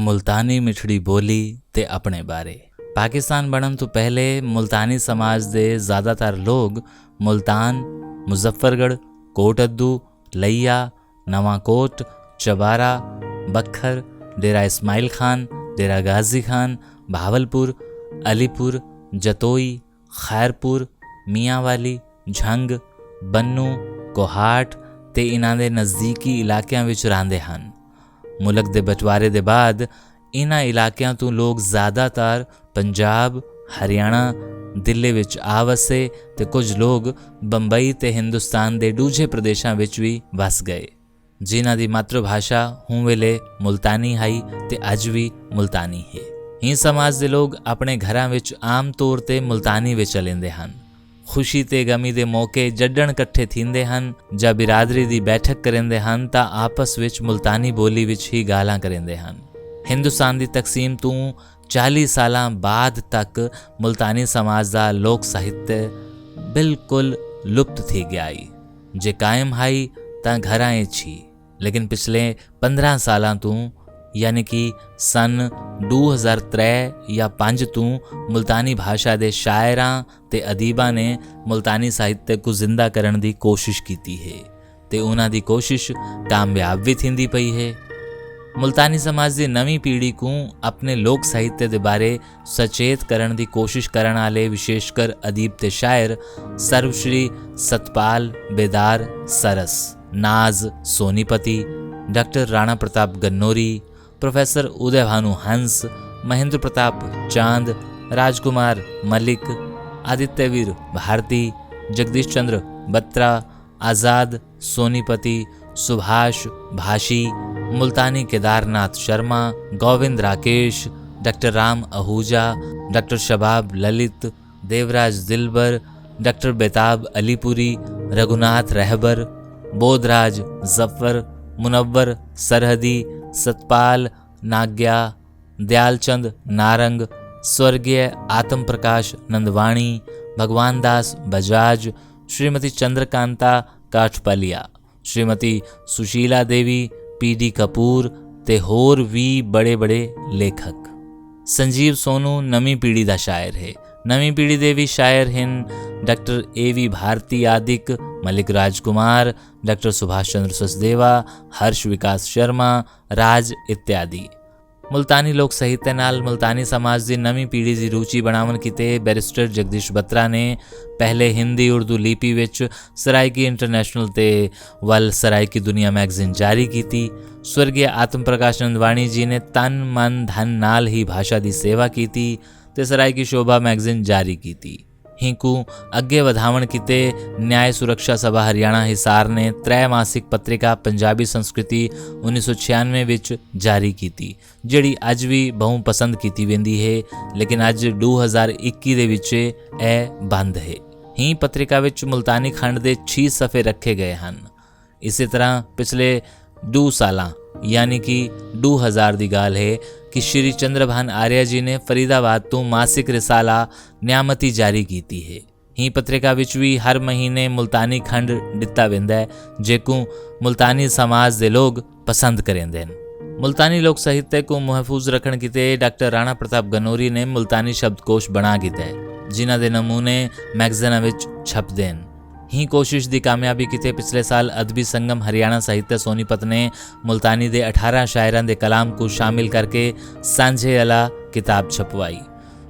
ਮੁਲਤਾਨੀ ਮਿਠੜੀ ਬੋਲੀ ਤੇ ਆਪਣੇ ਬਾਰੇ। ਪਾਕਿਸਤਾਨ ਬਣਨ ਤੋਂ ਪਹਿਲੇ ਮੁਲਤਾਨੀ ਸਮਾਜ ਦੇ ਜ਼ਿਆਦਾਤਰ ਲੋਕ ਮੁਲਤਾਨ, ਮੁਜ਼ੱਫਰਗੜ੍ਹ, ਕੋਟ ਅੱਦੂ, ਲਈਆ, ਨਵਾਂਕੋਟ, ਚਬਾਰਾ, ਬੱਖਰ, डेरा इस्माइल खान, डेरा गाजी खान, भावलपुर, अलीपुर, जतोई, खैरपुर, मियांवाली, झंग, बन्नू, कोहाट ते इन्हां दे नज़दीकी इलाकिਆਂ ਵਿੱਚ ਰਹਿੰਦੇ ਹਨ। ਮੁਲਕ ਦੇ ਬਟਵਾਰੇ ਦੇ ਬਾਅਦ ਇਨ੍ਹਾਂ ਇਲਾਕਿਆਂ ਤੋਂ ਲੋਕ ਜ਼ਿਆਦਾਤਰ ਪੰਜਾਬ, ਹਰਿਆਣਾ, ਦਿੱਲੀ ਵਿੱਚ ਆ ਵਸੇ ਤੇ ਕੁਝ ਲੋਕ ਬੰਬਈ ਤੇ ਹਿੰਦੁਸਤਾਨ ਦੇ ਦੂਜੇ ਪ੍ਰਦੇਸ਼ਾਂ ਵਿੱਚ ਵੀ ਵਸ ਗਏ, ਜਿਨ੍ਹਾਂ ਦੀ ਮਾਤਰ ਭਾਸ਼ਾ ਹੁਣ ਵੇਲੇ ਮੁਲਤਾਨੀ ਹੈ ਤੇ ਅੱਜ ਵੀ ਮੁਲਤਾਨੀ ਹੈ। ਹੀ ਸਮਾਜ ਦੇ ਲੋਕ ਆਪਣੇ ਘਰਾਂ ਵਿੱਚ ਆਮ ਤੌਰ 'ਤੇ ਮੁਲਤਾਨੀ ਵਿੱਚ ਲੈਂਦੇ ਹਨ। ਖੁਸ਼ੀ ਤੇ ਗਮੀ ਦੇ ਮੌਕੇ ਜੱਡਣ ਇਕੱਠੇ ਥੀਂਦੇ ਹਨ ਜਾਂ ਬਿਰਾਦਰੀ ਦੀ ਬੈਠਕ ਕਰਿੰਦੇ ਹਨ ਤਾਂ ਆਪਸ ਵਿੱਚ ਮੁਲਤਾਨੀ ਬੋਲੀ ਵਿੱਚ ਹੀ ਗਾਲਾਂ ਕਰਿੰਦੇ ਹਨ। ਹਿੰਦੁਸਤਾਨ ਦੀ ਤਕਸੀਮ ਤੋਂ 40 ਸਾਲਾਂ ਬਾਅਦ ਤੱਕ ਮੁਲਤਾਨੀ ਸਮਾਜ ਦਾ ਲੋਕ ਸਾਹਿਤ ਬਿਲਕੁਲ ਲੁਪਤ ਥੀ ਗਿਆ ਹੈ। ਜੇ ਕਾਇਮ ਹੈ ਤਾਂ ਘਰਾਂ ਵਿੱਚ ਹੀ, ਲੇਕਿਨ ਪਿਛਲੇ 15 ਸਾਲਾਂ ਤੋਂ ਯਾਨੀ ਕਿ ਸਨ 2003 ਜਾਂ 5 ਤੋਂ ਮੁਲਤਾਨੀ ਭਾਸ਼ਾ ਦੇ ਸ਼ਾਇਰਾਂ ਤੇ ਅਦੀਬਾਂ ਨੇ ਮੁਲਤਾਨੀ ਸਾਹਿਤ ਨੂੰ ਜ਼ਿੰਦਾ ਕਰਨ ਦੀ ਕੋਸ਼ਿਸ਼ ਕੀਤੀ ਹੈ ਤੇ ਉਹਨਾਂ ਦੀ ਕੋਸ਼ਿਸ਼ ਕਾਮਯਾਬ ਵੀ ਥੀਂਦੀ ਪਈ ਹੈ। ਮੁਲਤਾਨੀ ਸਮਾਜ ਦੀ ਨਵੀਂ ਪੀੜ੍ਹੀ ਨੂੰ ਆਪਣੇ ਲੋਕ ਸਾਹਿਤ ਦੇ ਬਾਰੇ ਸਚੇਤ ਕਰਨ ਦੀ ਕੋਸ਼ਿਸ਼ ਕਰਨ ਵਾਲੇ ਵਿਸ਼ੇਸ਼ਕਰ ਅਦੀਬ ਤੇ ਸ਼ਾਇਰ ਸਰਵਸ਼੍ਰੀ ਸਤਪਾਲ ਬੇਦਾਰ सरस, नाज सोनीपति, डॉक्टर राणा प्रताप गन्नौरी, प्रोफेसर उदय भानु हंस, महेंद्र प्रताप चांद, राजकुमार मलिक, आदित्यवीर भारती, जगदीश चंद्र बत्रा, आज़ाद सोनीपति, सुभाष भाषी, मुल्तानी केदारनाथ शर्मा, गोविंद राकेश, डॉक्टर राम आहूजा, डॉक्टर शबाब ललित, देवराज दिलबर, डॉक्टर बेताब अलीपुरी, रघुनाथ रहबर, बोधराज जफ़र, मुनव्वर सरहदी, सतपाल नाग्या, दयालचंद नारंग, स्वर्गीय आत्म प्रकाश नंदवाणी, भगवान दास बजाज, श्रीमती चंद्रकांता काठपलिया, श्रीमती सुशीला देवी, PD कपूर ते होर भी बड़े बड़े लेखक। संजीव सोनू नवी पीढ़ी का शायर है। नवी पीढ़ी के भी शायर हैं डॉक्टर AV भारती आदिक, मलिक राजकुमार, डॉक्टर सुभाष चंद्र सचदेवा, हर्ष विकास शर्मा, राज इत्यादि। मुल्तानी लोक साहित्य नाल मुल्तानी समाज की नवी पीढ़ी की रुचि बनावन किते बैरिस्टर जगदीश बत्रा ने पहले हिंदी उर्दू लिपि विच सराइकी इंटरनेशनल ते वल सराइकी दुनिया मैगजीन जारी की थी। स्वर्गीय आत्म प्रकाश नंदवाणी जी ने तन मन धन नाल ही भाषा की सेवा की थी ते सराइकी शोभा मैगजीन जारी की थी। हिंकू अगे वधावण किते न्याय सुरक्षा सभा हरियाणा हिसार ने त्रैमासिक पत्रिका पंजाबी संस्कृति 1996 विच जारी की थी, जिहड़ी अज भी बहु पसंद की वेंदी है, लेकिन अज 2021 दे विच यह बंद है। ही पत्रिका विच मुल्तानी खंड दे 6 सफ़े रखे गए हैं। इसी तरह पिछले 2 सालां यानी कि 2000 की गाल है कि श्री चंद्रभान आर्य जी ने फरीदाबाद तो मासिक रिसाला न्यामती जारी की है। ही पत्रिका विच भी हर महीने मुल्तानी खंड दिता वेंदा है, जेकू मुल्तानी समाज के लोग पसंद करेंदे हैं। मुल्तानी लोक साहित्य को महफूज रखण किते डॉक्टर राणा प्रताप गन्नौरी ने मुल्तानी शब्दकोश बना किता है, जिन्हां दे नमूने मैगजीनां विच छपदे हैं। ही कोशिश की कामयाबी किते पिछले साल अदबी संगम हरियाणा साहित्य सोनीपत ने मुल्तानी दे 18 शायरां दे कलाम को शामिल करके सांझे अला किताब छपवाई,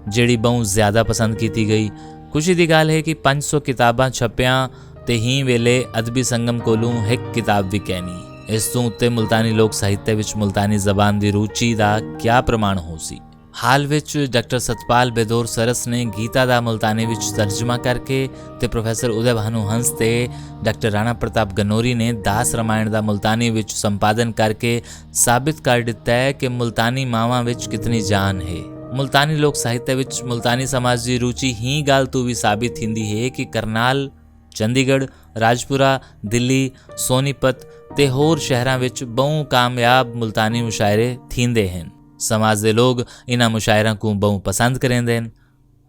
जिहड़ी बहुत ज़्यादा पसंद की गई। खुशी की गाल है कि 500 किताबां छपियां ते ही वेले अदबी संगम कोलों एक किताब भी कहनी। इस तो उत्ते मुल्तानी लोक साहित्य विच मुल्तानी जबान की रुचि का क्या प्रमाण हो सी। हाल विच डॉक्टर सतपाल बेदौर सरस ने गीता दा मुल्तानी विच तर्जमा करके ते प्रोफेसर उदय भानु हंस ते डॉक्टर राणा प्रताप गन्नौरी ने दास रामायण दा मुल्तानी विच संपादन करके साबित कर दिता है कि मुल्तानी मावां विच कितनी जान है। मुल्तानी लोक साहित्य विच मुल्तानी समाज की रुचि ही गाल तो भी साबित हिंदी है कि करनाल, चंडीगढ़, राजपुरा, दिल्ली, सोनीपत ते होर शहरां विच बहु कामयाब मुल्तानी मुशायरे थींदे हैं। समाज के लोग इन्हां मुशायरों को बहु पसंद करेंदे हैं।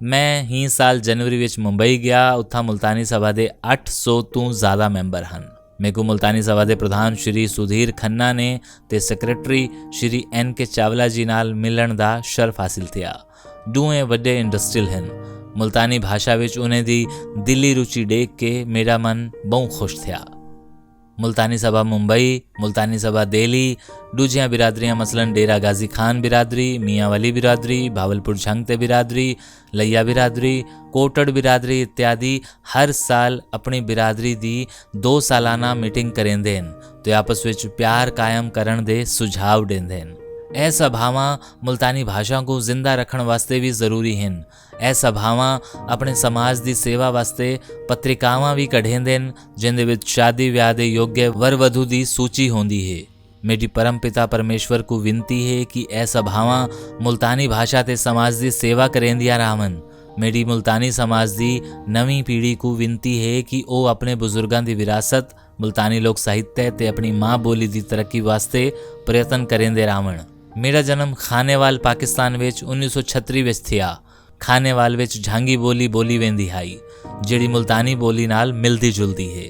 मैं ही साल जनवरी विच मुंबई गया, उत्थां मुल्तानी सभा के 800 तो ज़्यादा मैंबर हैं। मेको मुल्तानी सभा ਦੇ ਪ੍ਰਧਾਨ ਸ਼੍ਰੀ ਸੁਧੀਰ ਖੰਨਾ ਨੇ ਤੇ ਸੈਕਟਰੀ ਸ਼੍ਰੀ NK ਚਾਵਲਾ ਜੀ ਨਾਲ ਮਿਲਣ ਦਾ ਸ਼ਰਫ ਹਾਸਿਲ ਥਿਆ। ਦੋਵੇਂ ਵੱਡੇ ਇੰਡਸਟਰੀਅਲ ਹਨ। ਮੁਲਤਾਨੀ ਭਾਸ਼ਾ ਵਿੱਚ ਉਹਨਾਂ ਦੀ ਦਿਲੀ ਰੁਚੀ ਦੇਖ ਕੇ ਮੇਰਾ ਮਨ ਬਹੁਤ ਖੁਸ਼ ਥਿਆ। मुल्तानी सभा मुंबई, मुल्तानी सभा दिल्ली, दूजियां बिरादरियां मसलन डेरा गाजी खान बिरादरी, मियाँ वाली बिरादरी, भावलपुर झंगते बिरादरी, लैया बिरादरी, कोटड़ बिरादरी इत्यादि हर साल अपनी बिरादरी दी 2 सालाना मीटिंग करेंदे हन ते आपस विच प्यार कायम करन दे सुझाव देंदे हन। ਇਹ ਸਭਾਵਾਂ ਮੁਲਤਾਨੀ ਭਾਸ਼ਾ ਨੂੰ ਜ਼ਿੰਦਾ ਰੱਖਣ ਵਾਸਤੇ ਵੀ ਜ਼ਰੂਰੀ ਹਨ। ਇਹ ਸਭਾਵਾਂ ਆਪਣੇ ਸਮਾਜ ਦੀ ਸੇਵਾ ਵਾਸਤੇ ਪੱਤਰਿਕਾਵਾਂ ਵੀ ਕਢਾਉਂਦੇ ਹਨ ਜਿਨ੍ਹਾਂ ਵਿੱਚ ਸ਼ਾਦੀ ਵਿਆਹ ਦੇ ਯੋਗ ਵਰ ਵਧੂ ਦੀ ਸੂਚੀ ਹੁੰਦੀ ਹੈ। मेरी परम पिता परमेश्वर को विनती है कि यह सभावां मुल्तानी भाषा ते समाज की सेवा करेंदियां रहन। मेरी मुल्तानी समाज की नवी पीढ़ी को विनती है कि वह अपने बुजुर्गों की विरासत मुल्तानी लोक साहित्य ते अपनी माँ बोली की तरक्की वास्ते प्रयत्न करेंदे रहन। मेरा जन्म खानेवाल पाकिस्तान विच 1936 विच थिया। खानेवाल विच झांगी बोली बोली वेंदी हाई जिहड़ी मुल्तानी बोली नाल मिलदी जुलदी है।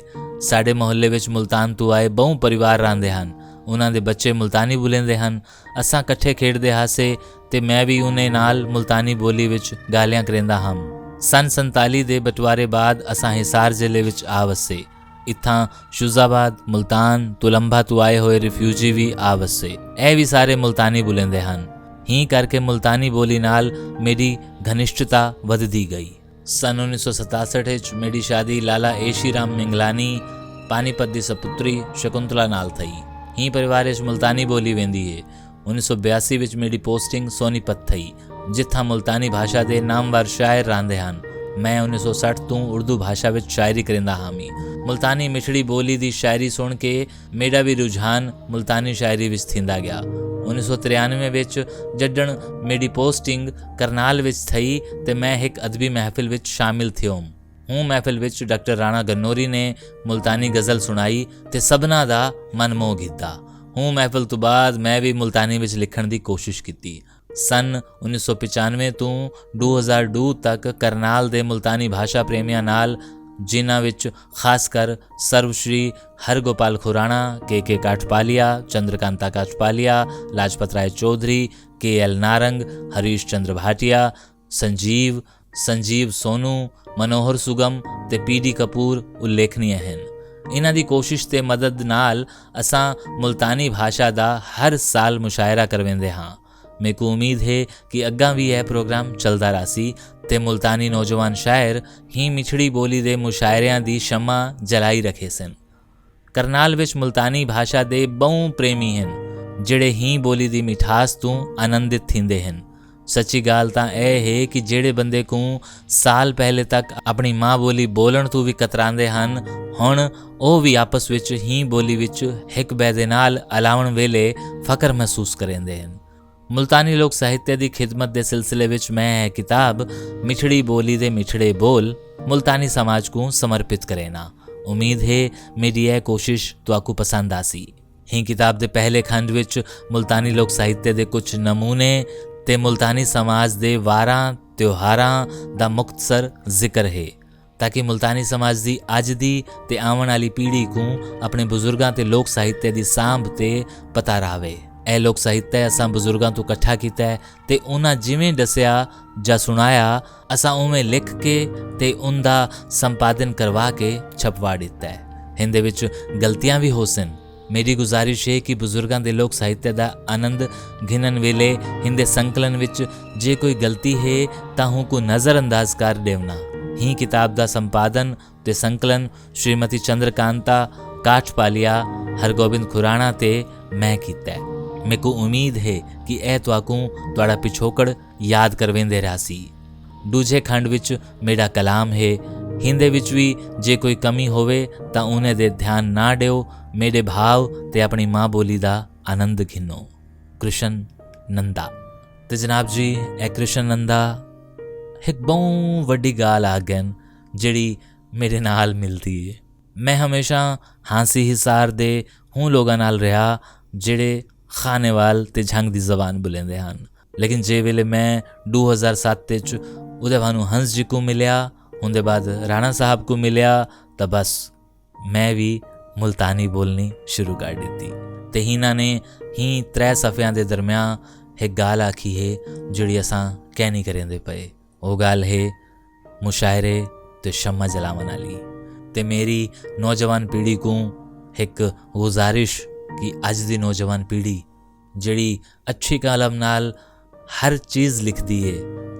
साडे मुहल्ले विच मुल्तान तो आए बहु परिवार रहंदे हन। उन्हां दे बच्चे मुल्तानी बोलेंदे हन। असां कट्ठे खेडदे हासे ते मैं भी उन्हें नाल मुल्तानी बोली विच गालियां करेंदा हम। सन 47 दे बटवारे बाद असां हिसार जिले विच आ वसे। इत्थां शुजाबाद, मुल्तान, तुलंबा तो आए हुए रिफ्यूजी भी आ वसे। ਇਹ भी सारे मुल्तानी बोलेंदे हन। ही करके मुल्तानी बोली नाल मेरी घनिष्ठता वधदी गई। सन 1967 ਵਿੱਚ मेरी शादी लाला एशीराम मिंगलानी पानीपत ਦੀ सपुत्री शकुंतला नाल थई। ही परिवार ਵਿੱਚ मुल्तानी बोली वेंदी है। 1982 ਵਿੱਚ मेरी पोस्टिंग सोनीपत थई जित्थां मुल्तानी भाषा ਦੇ नामवर शायर रहंदे ਹਨ। मैं 1960 ਤੋਂ उर्दू भाषा ਵਿੱਚ शायरी करेंदा हामी। मुल्तानी मिठड़ी बोली दी शायरी सुन के मेरा भी रुझान मुल्तानी शायरी विच थींदा गया। 1993 ਵਿੱਚ जडण मेरी पोस्टिंग करनाल विच थई ते मैं एक अदबी महफिल विच शामिल थियोम। हूँ महफिल विच डॉक्टर राणा गन्नौरी ने मुल्तानी गज़ल सुनाई ते सबना दा मन मोह कीता। हूँ महफिल तो बाद मैं भी मुल्तानी विच लिखण दी कोशिश की। सन 1995 ਤੋਂ 2002 तक करनाल दे मुल्तानी भाषा प्रेमियां नाल जिन्हां विच खासकर सर्वश्री हरगोपाल खुराना, के काठपालिया, चंद्रकांता काठपालिया, लाजपत राय चौधरी, KL नारंग, हरीश चंद्र भाटिया, संजीव सोनू, मनोहर सुगम ते PD कपूर उल्लेखनीय हैं। इन्हां दी कोशिश ते मदद नाल असां मुल्तानी भाषा दा हर साल मुशायरा करवेंदे हाँ। मेरे को उम्मीद है कि अग्गा भी यह प्रोग्राम चलता रहा ते मुल्तानी नौजवान शायर ही मिठड़ी बोली दे मुशायरियां दी शमा जलाई रखे सन। करनाल विच मुल्तानी भाषा दे बहु प्रेमी हैं जिहड़े ही बोली दी मिठास तों आनंदित थींदे हैं। सच्ची गाल तां यह है कि जिहड़े बंदे को साल पहले तक अपनी माँ बोली बोलण तो भी कतरांदे हन हुण ਉਹ भी आपस विच ही बोली विच हिक बै दे नाल अलावण वेले फकर महसूस करेंदे हैं। मुल्तानी लोक साहित्य की खिदमत के सिलसिले विच मैं किताब मिठड़ी बोली दे मिठड़े बोल मुल्तानी समाज को समर्पित करेना। उम्मीद है मेरी यह कोशिश तो आपको पसंद आसी। ही किताब के पहले खंड विच मुल्तानी लोक साहित्य के कुछ नमूने ते मुल्तानी समाज के वारां त्योहारां दा मुख्तसर जिक्र है ताकि मुल्तानी समाज की अज दी ते आवन वाली पीढ़ी को अपने बुजुर्गों ते लोक साहित्य की सांभ ते पता रहे। ਇਹ ਲੋਕ ਸਾਹਿਤ ਅਸਾਂ ਬਜ਼ੁਰਗਾਂ ਤੋਂ ਇਕੱਠਾ ਕੀਤਾ ਤੇ ਉਹਨਾਂ ਜਿਵੇਂ ਦੱਸਿਆ ਜਾਂ ਸੁਣਾਇਆ ਅਸਾਂ ਉਵੇਂ ਲਿਖ ਕੇ ਤੇ ਉਹਦਾ ਸੰਪਾਦਨ ਕਰਵਾ ਕੇ ਛਪਵਾ ਦਿੱਤਾ ਹੈ। ਇਹਦੇ ਵਿੱਚ ਗਲਤੀਆਂ ਵੀ ਹੋ ਸਨ। ਮੇਰੀ ਗੁਜ਼ਾਰਿਸ਼ ਹੈ ਕਿ ਬਜ਼ੁਰਗਾਂ ਦੇ ਲੋਕ ਸਾਹਿਤ ਦਾ ਆਨੰਦ ਗਿਣਨ ਵੇਲੇ ਇਹਦੇ ਸੰਕਲਨ ਵਿੱਚ ਜੇ ਕੋਈ ਗਲਤੀ ਹੈ ਤਾਂ ਉਹ ਕੋ ਨਜ਼ਰਅੰਦਾਜ਼ ਕਰ ਦੇਵਨਾ। ही किताब का संपादन ते संकलन श्रीमती चंद्रकांता काठपालिया, हरगोबिंद खुराना ते मैं कीता है। मेरे को उम्मीद है कि यह तुहाड़ा पिछोकड़ याद करवेंदे रासी। दूजे खंड विच मेरा कलाम है। हिंदे विच भी जे कोई कमी होवे तां उन्हें दे ध्यान ना दिओ। मेरे भाव ते अपनी माँ बोली दा आनंद घिनो। कृष्ण नंदा। ते जनाब जी ए कृष्ण नंदा एक बहुत वड्डी गाल आ गन जिहड़ी मेरे नाल मिलती है। मैं हमेशा हांसी हिसार दे हूँ लोगों नाल रहा जिहड़े खानेवाल ते झंग दी जबान बोलेंदे हन। लेकिन जे वेले मैं 2007 उदे भानु हंस जी को मिलिया, उनके बाद राणा साहब को मिलिया, तो बस मैं भी ਮੁਲਤਾਨੀ ਬੋਲਣੀ ਸ਼ੁਰੂ ਕਰ ਦਿੱਤੀ। ਤੇ ਹੀਨਾ ਨੇ ਹੀ 3 ਸਫ਼ਿਆਂ ਦੇ ਦਰਮਿਆਨ ਇੱਕ ਗੱਲ ਆਖੀ ਹੈ ਜਿਹੜੀ ਅਸਾਂ ਕਹਿ ਨਹੀਂ ਕरेंदे ਪਏ। ਉਹ ਗੱਲ ਹੈ ਮੁਸ਼ਾਇਰੇ ਤੇ शम्मा जलावन वाली। ਤੇ ਮੇਰੀ ਨੌਜਵਾਨ ਪੀੜ੍ਹੀ को एक गुजारिश कि अज दी नौजवान पीढ़ी ਜਿਹੜੀ अच्छी कलम नाल हर चीज़ लिखती है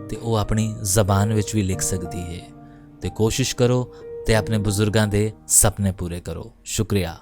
तो वो अपनी ज़बान विच भी लिख सकती है। तो कोशिश करो तो अपने बुजुर्गों के सपने पूरे करो। शुक्रिया।